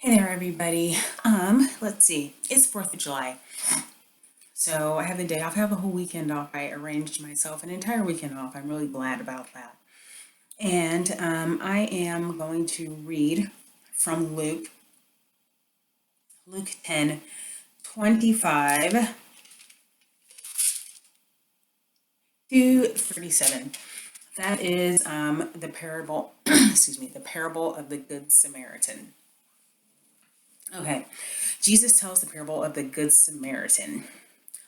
Hey there, everybody. Let's see. It's 4th of July. So I have the day off. I have a whole weekend off. I arranged myself an entire weekend off. I'm really glad about that. And I am going to read from Luke 10:25 to 37. That is the parable, excuse me, the parable of the Good Samaritan. Okay, Jesus tells the parable of the Good Samaritan.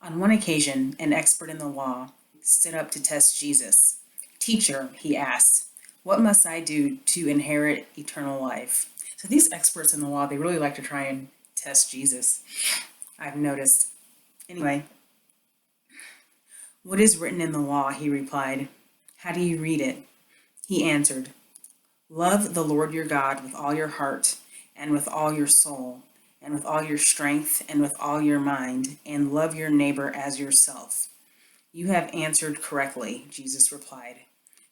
On one occasion, an expert in the law stood up to test Jesus. Teacher, he asked, what must I do to inherit eternal life? So these experts in the law, they really like to try and test Jesus, I've noticed. Anyway, what is written in the law? He replied. How do you read it? He answered, love the Lord your God with all your heart and with all your soul and with all your strength and with all your mind, and love your neighbor as yourself. You have answered correctly, Jesus replied.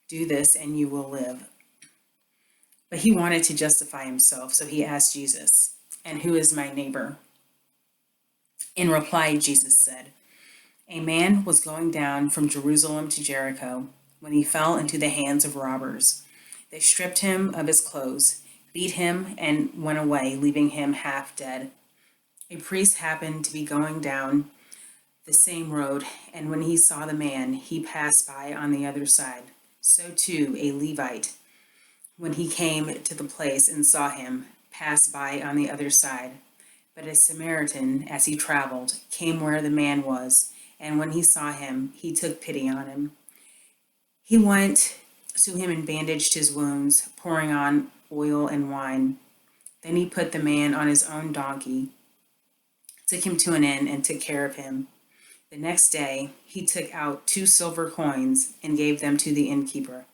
Do this and you will live. But he wanted to justify himself, so he asked Jesus, and who is my neighbor? In reply, Jesus said, a man was going down from Jerusalem to Jericho when he fell into the hands of robbers. They stripped him of his clothes, beat him, and went away, leaving him half dead. A priest happened to be going down the same road, and when he saw the man, he passed by on the other side. So too a Levite, when he came to the place and saw him, passed by on the other side. But a Samaritan, as he traveled, came where the man was, and when he saw him, he took pity on him. He went to him and bandaged his wounds, pouring on oil and wine. Then he put the man on his own donkey, took him to an inn, and took care of him. The next day, he took out 2 silver coins and gave them to the innkeeper.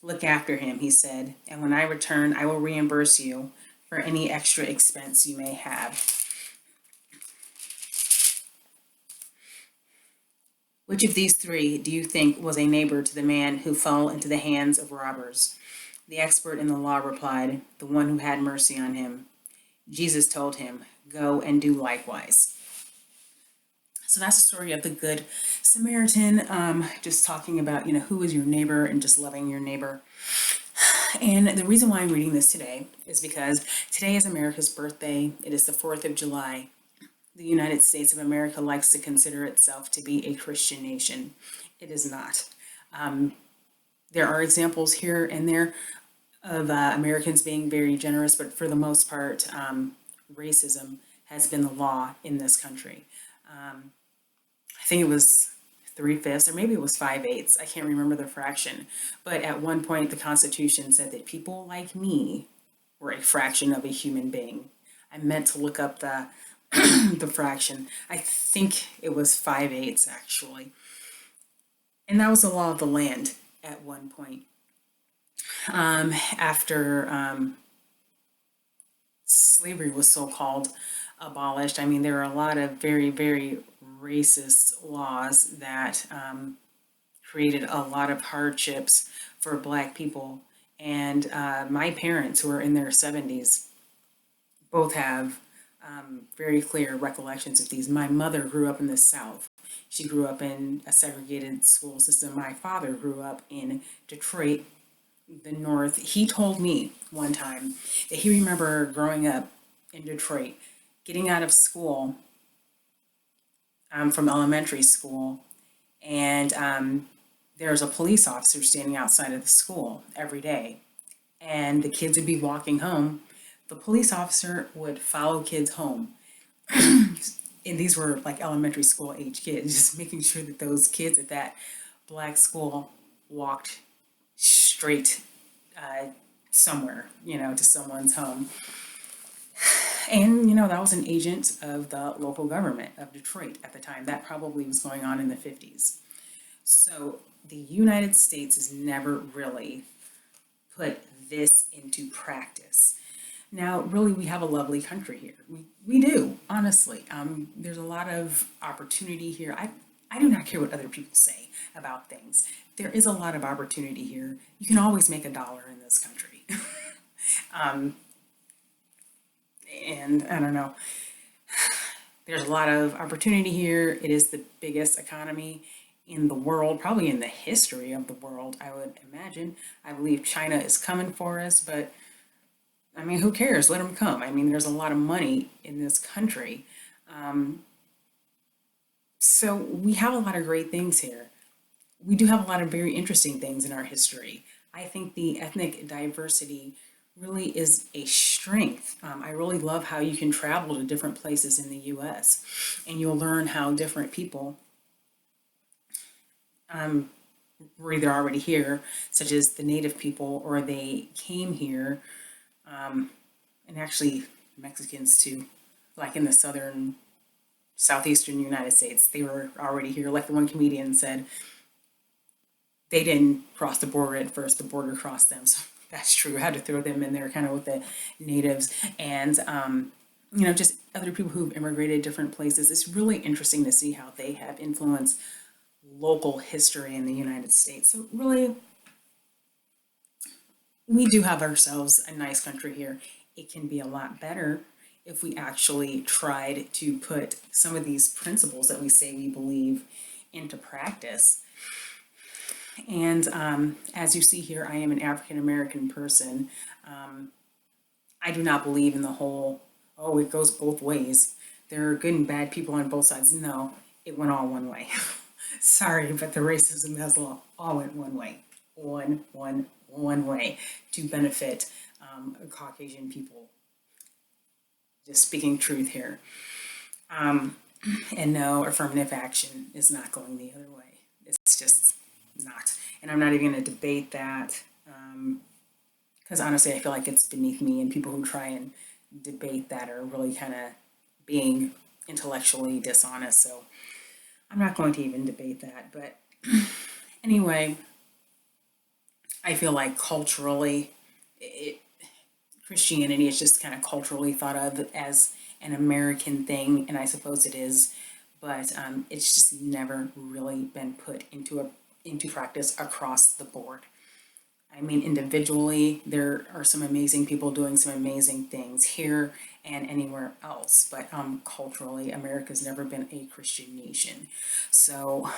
Look after him, he said, and when I return, I will reimburse you for any extra expense you may have. Which of these 3 do you think was a neighbor to the man who fell into the hands of robbers? The expert in the law replied, the one who had mercy on him. Jesus told him, go and do likewise. So that's the story of the Good Samaritan, just talking about, who is your neighbor and just loving your neighbor. And the reason why I'm reading this today is because today is America's birthday. It is the 4th of July. The United States of America likes to consider itself to be a Christian nation. It is not. There are examples here and there of Americans being very generous, but for the most part, racism has been the law in this country. I think it was 3/5, or maybe it was 5/8. I can't remember the fraction. But at one point, the Constitution said that people like me were a fraction of a human being. I meant to look up the the fraction. I think it was 5/8 actually. And that was the law of the land at one point. After slavery was so-called abolished, I mean, there are a lot of very, very racist laws that created a lot of hardships for Black people. And my parents, who are in their 70s, both have very clear recollections of these. My mother grew up in the South. She grew up in a segregated school system. My father grew up in Detroit, the North. He told me one time that he remember growing up in Detroit, getting out of school from elementary school, and there's a police officer standing outside of the school every day, and the kids would be walking home. The police officer would follow kids home. And these were like elementary school age kids, just making sure that those kids at that Black school walked straight somewhere, to someone's home. And, that was an agent of the local government of Detroit at the time. That probably was going on in the 50s. So the United States has never really put this into practice. Now, really, we have a lovely country here. We do, honestly. There's a lot of opportunity here. I do not care what other people say about things. There is a lot of opportunity here. You can always make $1 in this country. And I don't know, there's a lot of opportunity here. It is the biggest economy in the world, probably in the history of the world, I would imagine. I believe China is coming for us, but I mean, who cares? Let them come. I mean, there's a lot of money in this country. So we have a lot of great things here. We do have a lot of very interesting things in our history. I think the ethnic diversity really is a strength. I really love how you can travel to different places in the US and you'll learn how different people were either already here, such as the native people, or they came here, and actually Mexicans too, like in the southeastern United States, they were already here. Like the one comedian said, they didn't cross the border at first, the border crossed them. So that's true. I had to throw them in there kind of with the natives and, just other people who've immigrated different places. It's really interesting to see how they have influenced local history in the United States. So really, we do have ourselves a nice country here. It can be a lot better if we actually tried to put some of these principles that we say we believe into practice. And as you see here, I am an African American person. I do not believe in the whole, oh, it goes both ways. There are good and bad people on both sides. No, it went all one way. Sorry, but the racism has all went one way. One way to benefit Caucasian people. Just speaking truth here. And no, affirmative action is not going the other way. It's just not. And I'm not even going to debate that because honestly, I feel like it's beneath me, and people who try and debate that are really kind of being intellectually dishonest. So I'm not going to even debate that. But anyway, I feel like culturally, Christianity is just kind of culturally thought of as an American thing, and I suppose it is, but it's just never really been put into practice across the board. I mean, individually, there are some amazing people doing some amazing things here and anywhere else, but culturally, America's never been a Christian nation. So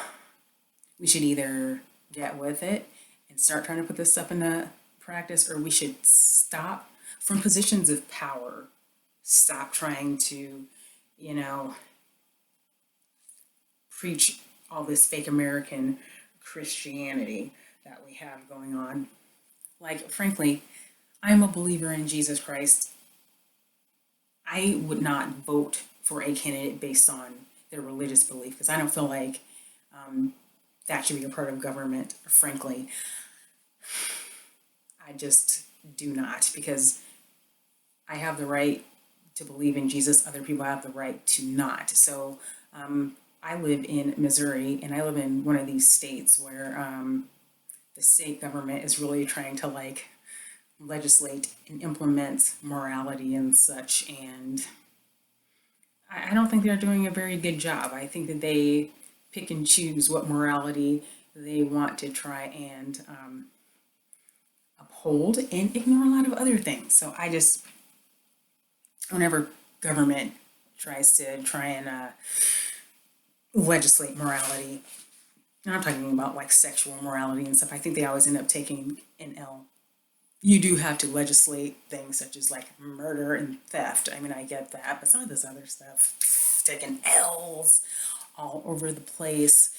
we should either get with it and start trying to put this stuff into practice, or we should stop from positions of power. Stop trying to, you know, preach all this fake American Christianity that we have going on. Like, frankly, I'm a believer in Jesus Christ. I would not vote for a candidate based on their religious belief because I don't feel like that should be a part of government, frankly. I just do not, because I have the right to believe in Jesus. Other people have the right to not. So I live in Missouri, and I live in one of these states where the state government is really trying to like legislate and implement morality and such. And I don't think they're doing a very good job. I think that they pick and choose what morality they want to try and uphold and ignore a lot of other things. So I just, whenever government tries to try and legislate morality, and I'm talking about like sexual morality and stuff, I think they always end up taking an L. You do have to legislate things such as like murder and theft. I mean, I get that, but some of this other stuff, taking L's all over the place.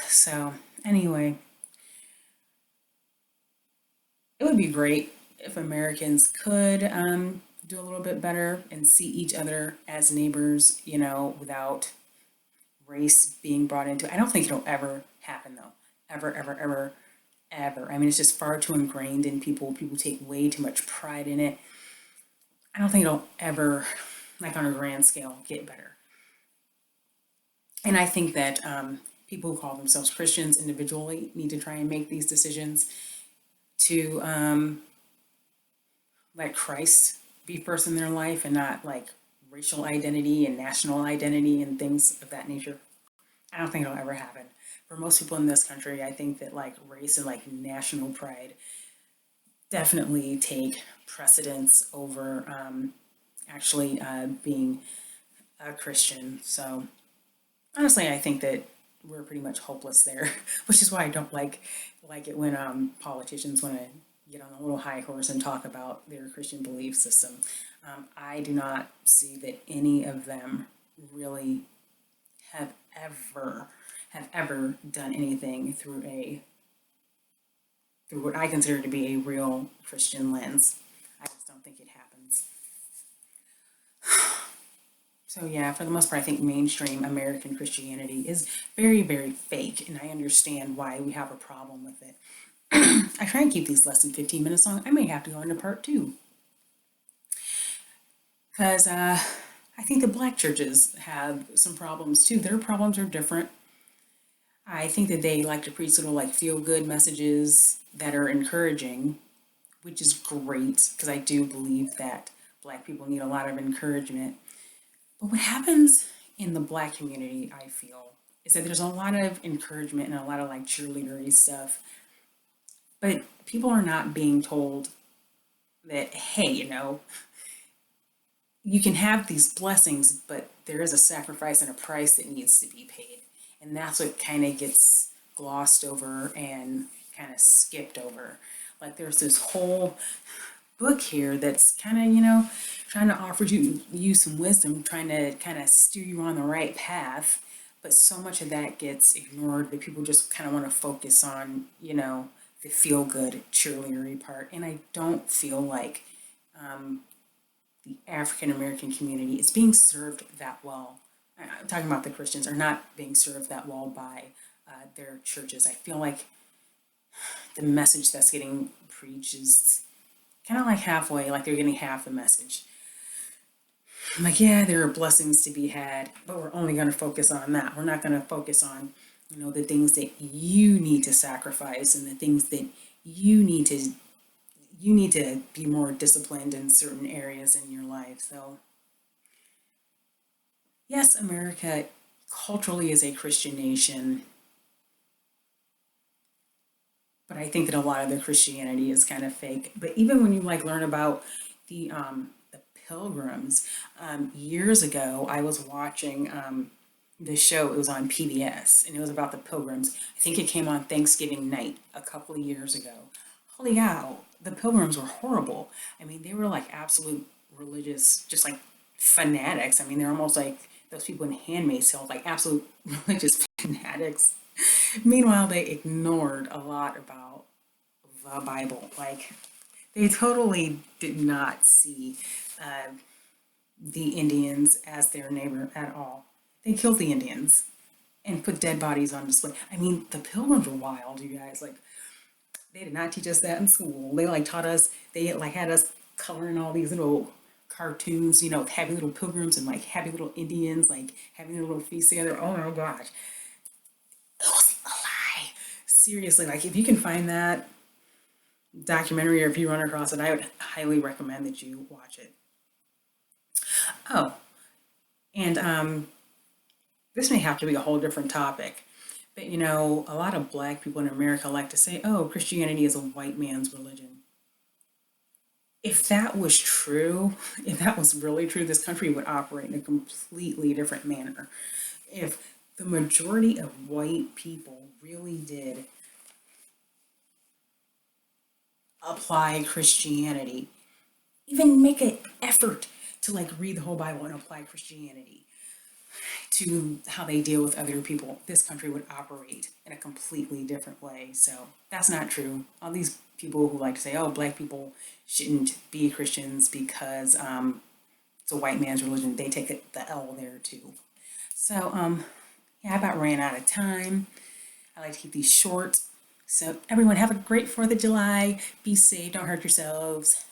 So anyway, it would be great if Americans could do a little bit better and see each other as neighbors, without race being brought into it. I don't think it'll ever happen though. Ever, ever, ever, ever. I mean, it's just far too ingrained in people. People take way too much pride in it. I don't think it'll ever, like on a grand scale, get better. And I think that people who call themselves Christians individually need to try and make these decisions to let Christ be first in their life and not like racial identity and national identity and things of that nature. I don't think it'll ever happen. For most people in this country, I think that like race and like national pride definitely take precedence over actually being a Christian. So honestly, I think that we're pretty much hopeless there, which is why I don't like it when politicians want to get on a little high horse and talk about their Christian belief system. I do not see that any of them really have ever done anything through what I consider to be a real Christian lens. I just don't think it happens. So yeah, for the most part, I think mainstream American Christianity is very fake, and I understand why we have a problem with it. I try and keep these less than 15 minutes long. I may have to go into part two because I think the black churches have some problems too. Their problems are different. I think that they like to preach little like feel good messages that are encouraging, which is great because I do believe that black people need a lot of encouragement. But what happens in the black community, I feel, is that there's a lot of encouragement and a lot of like cheerleadery stuff, but people are not being told that, hey, you can have these blessings, but there is a sacrifice and a price that needs to be paid. And that's what kind of gets glossed over and kind of skipped over. Like there's this whole book here that's kind of, trying to offer you some wisdom, trying to kind of steer you on the right path. But so much of that gets ignored that people just kind of want to focus on, the feel good cheerleadery part. And I don't feel like the African American community is being served that well. I'm talking about the Christians are not being served that well by their churches. I feel like the message that's getting preached is kind of like halfway, like they're getting half the message. I'm like, yeah, there are blessings to be had, but we're only going to focus on that. We're not going to focus on, the things that you need to sacrifice and the things that you need to you need to be more disciplined in certain areas in your life. So, yes, America culturally is a Christian nation, but I think that a lot of the Christianity is kind of fake. But even when you like learn about the pilgrims, years ago, I was watching the show. It was on PBS, and it was about the pilgrims. I think it came on Thanksgiving night a couple of years ago. Holy cow, the pilgrims were horrible. I mean, they were like absolute religious, just like fanatics. I mean, they're almost like those people in Handmaid's Tale, like absolute religious fanatics. Meanwhile, they ignored a lot about the Bible. Like, they totally did not see uh, the Indians as their neighbor at all. They killed the Indians and put dead bodies on display. I mean, the pilgrims were wild, you guys. Like, they did not teach us that in school. They like taught us, they like had us coloring all these little cartoons, happy little pilgrims and like happy little Indians, like having their little feast together. Oh my gosh. It was a lie. Seriously, like if you can find that documentary or if you run across it, I would highly recommend that you watch it. Oh, and this may have to be a whole different topic, but a lot of black people in America like to say, oh, Christianity is a white man's religion. If that was true, if that was really true, this country would operate in a completely different manner. If the majority of white people really did apply Christianity, even make an effort to like read the whole Bible and apply Christianity to how they deal with other people, this country would operate in a completely different way. So that's not true. All these people who like to say, oh, black people shouldn't be Christians because it's a white man's religion, they take the L there too. So, yeah, I about ran out of time. I like to keep these short. So, everyone, have a great 4th of July. Be safe, don't hurt yourselves.